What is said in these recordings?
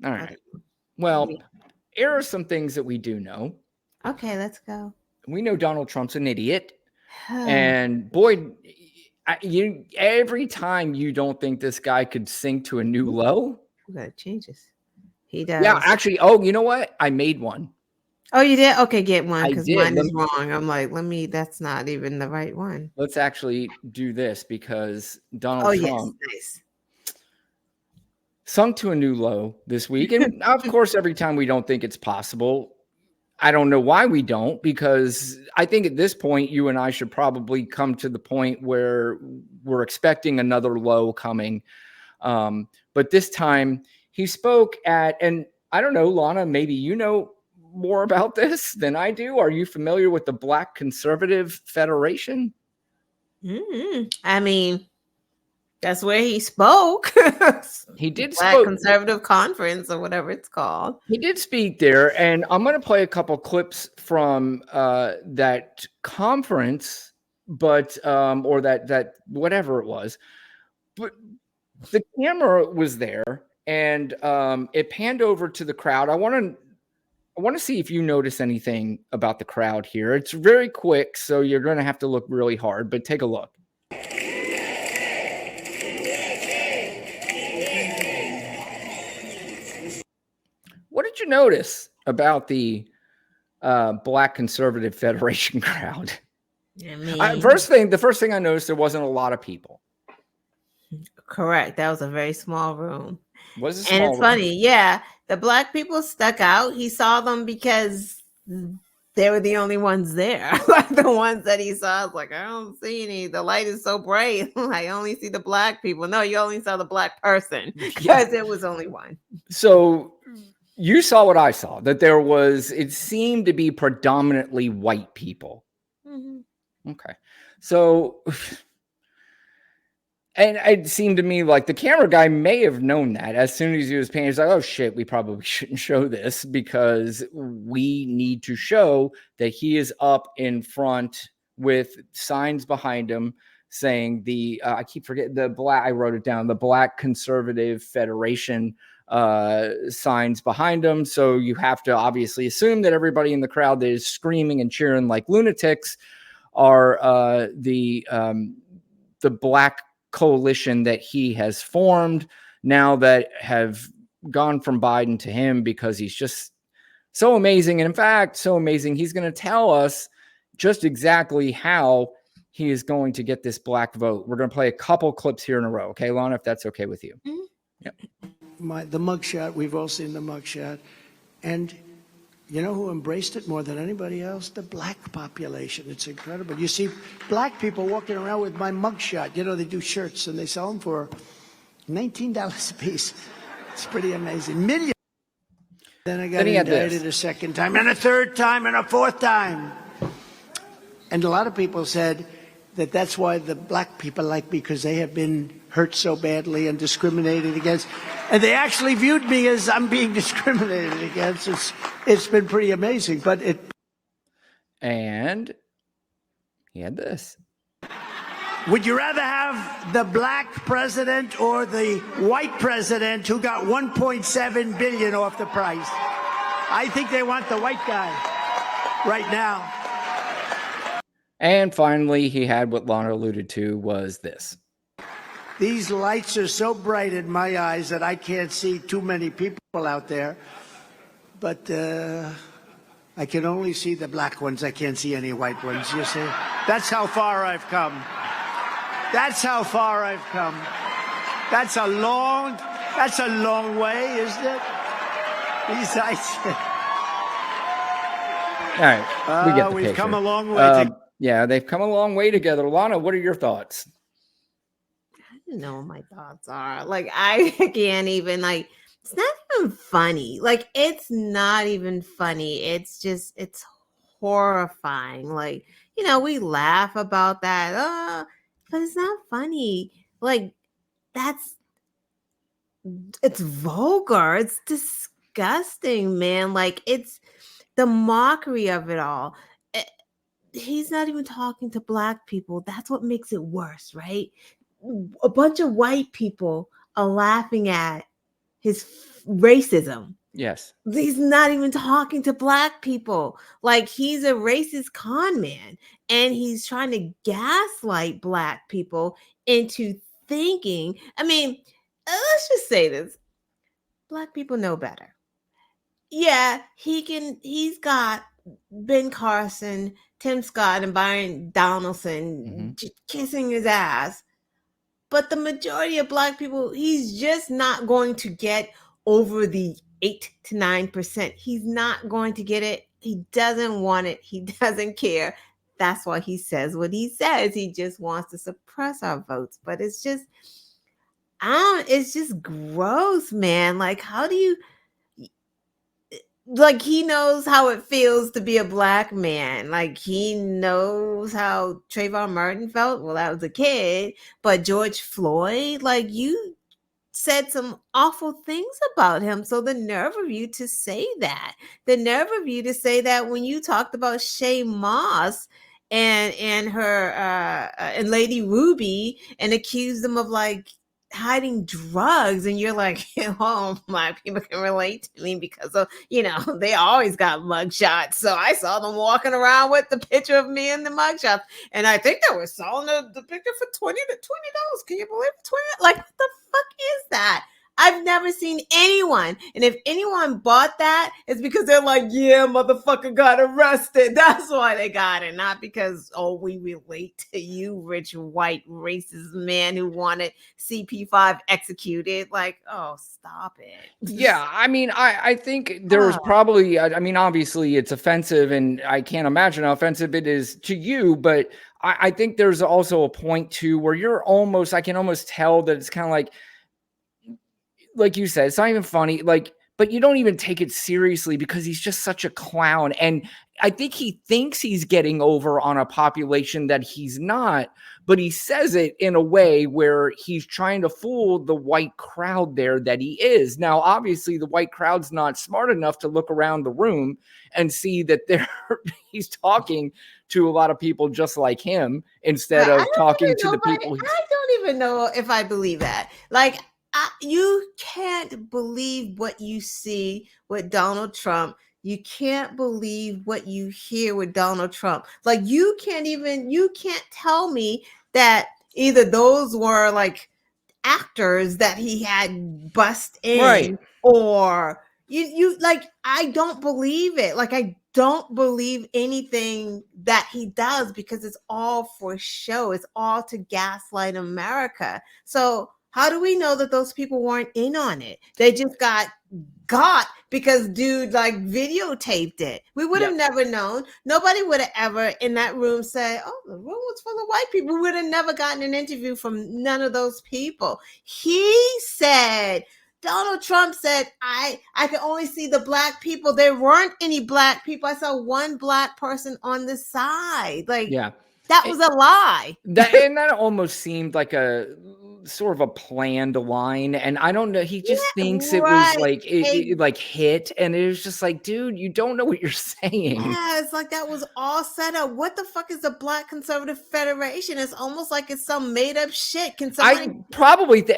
All right. Well, here are some things that we do know. Okay, let's go. We know Donald Trump's an idiot. And boy, every time you don't think this guy could sink to a new low. We gotta change this. He does. Yeah, actually. Oh, you know what? I made one. Oh, you did? Okay, get one because mine Let is wrong. I'm like, that's not even the right one. Let's actually do this because Donald Trump nice. sunk to a new low this week. And of course, every time we don't think it's possible, I don't know why we don't, because I think at this point, you and I should probably come to the point where we're expecting another low coming. But this time he spoke at, and I don't know, Lana, maybe you know more about this than I do. Are you familiar with the Black Conservative Federation? I mean, that's where he spoke. He did Black Conservative Conference or whatever it's called. He did speak there, and I'm going to play a couple clips from that conference, but or that whatever it was. But the camera was there, and it panned over to the crowd. I want to see if you notice anything about the crowd here. It's very quick, so you're going to have to look really hard, but take a look. What did you notice about the Black Conservative Federation crowd? The first thing I noticed, there wasn't a lot of people. Correct. That was a very small room. Was a small room. It's funny. Yeah. The Black people stuck out. He saw them because they were the only ones there. Like the ones that he saw, I was like, I don't see any. The light is so bright. I only see the Black people. No, you only saw the Black person because it was only one. So you saw what I saw, that it seemed to be predominantly white people. Mm-hmm. Okay. So, and it seemed to me like the camera guy may have known that as soon as he was paying. He's like, oh shit, we probably shouldn't show this because we need to show that he is up in front with signs behind him saying I keep forgetting I wrote it down, the Black Conservative Federation signs behind him. So you have to obviously assume that everybody in the crowd that is screaming and cheering like lunatics are the Black coalition that he has formed now, that have gone from Biden to him because he's just so amazing. And in fact, so amazing, he's going to tell us just exactly how he is going to get this Black vote. We're going to play a couple clips here in a row. Okay, Lana, if that's okay with you. Mm-hmm. Yep. The mugshot, we've all seen the mugshot. And you know who embraced it more than anybody else? The Black population. It's incredible. You see Black people walking around with my mugshot. You know, they do shirts and they sell them for $19 a piece. It's pretty amazing. Millions. Then I got indicted a second time and a third time and a fourth time. And a lot of people said that that's why the Black people like me, because they have been hurt so badly and discriminated against. And they actually viewed me as I'm being discriminated against. It's been pretty amazing, but And he had this. Would you rather have the Black president or the white president who got $1.7 billion off the price? I think they want the white guy right now. And finally, he had what Lana alluded to, was this. These lights are so bright in my eyes that I can't see too many people out there. But I can only see the Black ones. I can't see any white ones, you see? That's how far I've come. That's how far I've come. That's a long way, isn't it? These lights. All right, we get the we've picture. Come a long way. Yeah, they've come a long way together. Lana, what are your thoughts? I don't know what my thoughts are. Like, I can't even, like, it's not even funny. Like, it's not even funny. It's just, it's horrifying. Like, you know, we laugh about that, but it's not funny. Like, it's vulgar. It's disgusting, man. Like, it's the mockery of it all. He's not even talking to Black people. That's what makes it worse, right? A bunch of white people are laughing at his racism. Yes. He's not even talking to black people. Like, he's a racist con man, and he's trying to gaslight black people into thinking. I mean, let's just say this. Black people know better. Yeah, he's got Ben Carson, Tim Scott, and Byron Donaldson kissing his ass. But the majority of black people, he's just not going to get over the 8 to 9%. He's not going to get it. He doesn't want it. He doesn't care. That's why he says what he says. He just wants to suppress our votes. But it's just, it's just gross, man. Like, how do you, like, he knows how it feels to be a black man. Like, he knows how Trayvon Martin felt. Well, that was a kid. But George Floyd, like, you said some awful things about him. So the nerve of you to say that, the nerve of you to say that when you talked about Shay Moss and her and Lady Ruby and accused them of like hiding drugs, and you're like, oh, my people can relate to me because of, you know, they always got mugshots. So I saw them walking around with the picture of me in the mugshots, and I think they were selling the picture for $20. Can you believe it? 20? Like, what the fuck is that? I've never seen anyone. And if anyone bought that, it's because they're like, yeah, motherfucker got arrested. That's why they got it. Not because, oh, we relate to you, rich, white, racist man who wanted CP5 executed. Like, oh, stop it. Yeah, I mean, I think there was probably, I mean, obviously it's offensive, and I can't imagine how offensive it is to you, but I think there's also a point too where you're almost, I can almost tell that it's kind of like you said, it's not even funny, like, but you don't even take it seriously because he's just such a clown. And I think he thinks he's getting over on a population that he's not, but he says it in a way where he's trying to fool the white crowd there that he is. Now, obviously, the white crowd's not smart enough to look around the room and see that he's talking to a lot of people just like him instead of talking to the people. I don't even know if I believe that. Like, you can't believe what you see with Donald Trump. You can't believe what you hear with Donald Trump. Like, you can't tell me that either those were like actors that he had bust in, right, or you like, I don't believe it. Like, I don't believe anything that he does because it's all for show. It's all to gaslight America. So how do we know that those people weren't in on it? They just got because dude like videotaped it. We would have never known. Nobody would have ever in that room said, oh, the room was full of white people. We would have never gotten an interview from none of those people. He said, Donald Trump said, I can only see the black people. There weren't any black people. I saw one black person on the side. Like, that was a lie. That almost seemed like a sort of a planned line, and I don't know. He just thinks it was like it like hit, and it was just like, dude, you don't know what you're saying. Yeah, it's like that was all set up. What the fuck is the Black Conservative Federation? It's almost like it's some made up shit. Can somebody?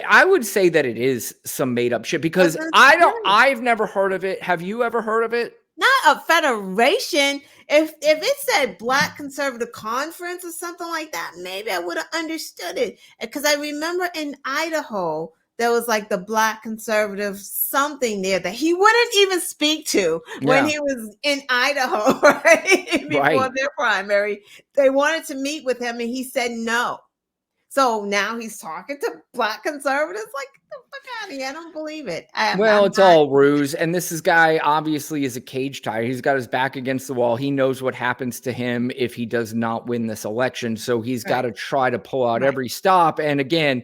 I would say that it is some made up shit because I've never heard of it. Have you ever heard of it? Not a federation. If it said Black Conservative Conference or something like that, maybe I would have understood it. Because I remember in Idaho, there was like the Black Conservative something there that he wouldn't even speak to when he was in Idaho, right? Before their primary. They wanted to meet with him and he said no. So now he's talking to Black conservatives. Like, get the fuck out of here. I don't believe it. It's all ruse. And this guy obviously is a cage tire. He's got his back against the wall. He knows what happens to him if he does not win this election. So he's got to try to pull out every stop. And again,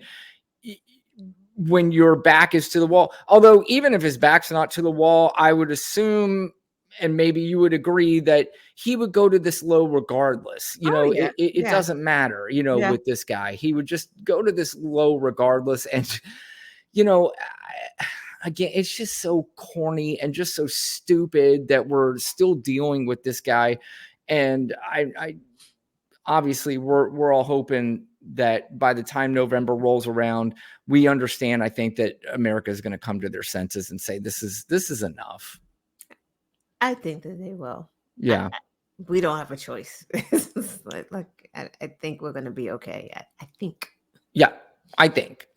when your back is to the wall, although even if his back's not to the wall, I would assume, and maybe you would agree, that he would go to this low regardless. You know, it doesn't matter, you know, with this guy. He would just go to this low regardless. And, you know, again, it's just so corny and just so stupid that we're still dealing with this guy. And I obviously we're all hoping that by the time November rolls around, we understand, I think, that America is going to come to their senses and say, this is enough. I think that they will. Yeah. We don't have a choice. I think we're going to be okay. I think. Yeah, I think.